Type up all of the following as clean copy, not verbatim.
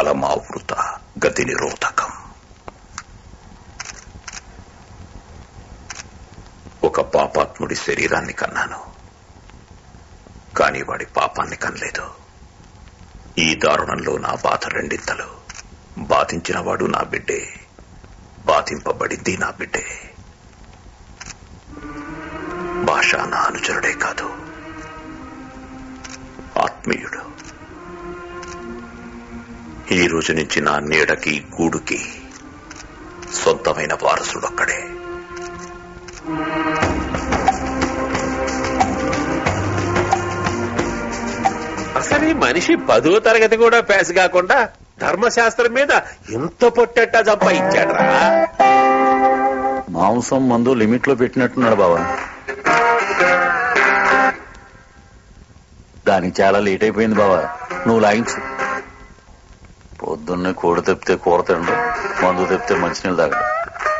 ఫలమావృత గతి నిరోధకం. ఒక పాపాత్ముడి శరీరాన్ని కన్నాను, కాని వాడి పాపాన్ని కనలేదు. ఈ దారుణంలో నా బాధ రెండింతలు. బాధించినవాడు నా బిడ్డే, బాధింపబడింది నా బిడ్డే. భాష నా అనుచరుడే కాదు, ఆత్మీయుడు. ఈ రోజు నుంచి నా నీడకి గూడుకి సొంతమైన వారసుడొక్కడే. అసలు ఈ మనిషి 10వ తరగతి కూడా పేస్ కాకుండా ధర్మశాస్త్రం మీద ఎంత పొట్టెట్టా సంపాదించాడ్రా. మాంసం మందు లిమిట్ లో పెట్టినట్టున్నాడు బావా. దానికి చాలా లేట్ అయిపోయింది బావా, నువ్వు లాగించు. పొద్దున్నే కోడి తెప్పితే కూర తినడు, మందు తెప్పితే మంచినీళ్ళు తాగడు.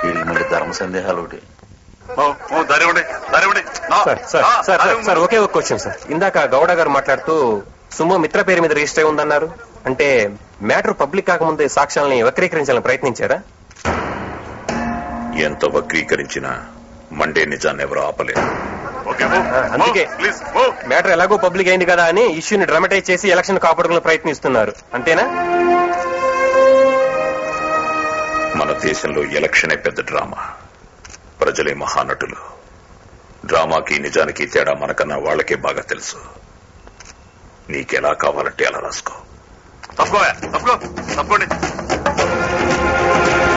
వీడికి మళ్ళీ ధర్మ సందేహాలు ఒకటి. సార్ ఒకే ఒక క్వశ్చన్ సార్. ఇందాక గౌడ గారు మాట్లాడుతూ సుమో మిత్ర పేరు మీద రిజిస్టర్ అయి ఉందన్నారు. అంటే మ్యాటర్ పబ్లిక్ కాకముందే సాక్ష్యాలని వక్రీకరించాలని ప్రయత్నించారా? ఎంత వక్రీకరించినా మండే నిజాన్ని ఎవరు ఆపలేరు. అందుకే మ్యాటర్ ఎలాగో పబ్లిక్ అయింది కదా అని ఇష్యూని డ్రామటైజ్ చేసి ఎలక్షన్ కాపాడుకునే ప్రయత్నిస్తున్నారు, అంతేనా? మన దేశంలో ఎలక్షనే పెద్ద డ్రామా, ప్రజలే మహానటులు. డ్రామాకి నిజానికి తేడా మనకన్నా వాళ్లకే బాగా తెలుసు. నీకెలా కావాలంటే అలా రాసుకో. తప్పుకోండి.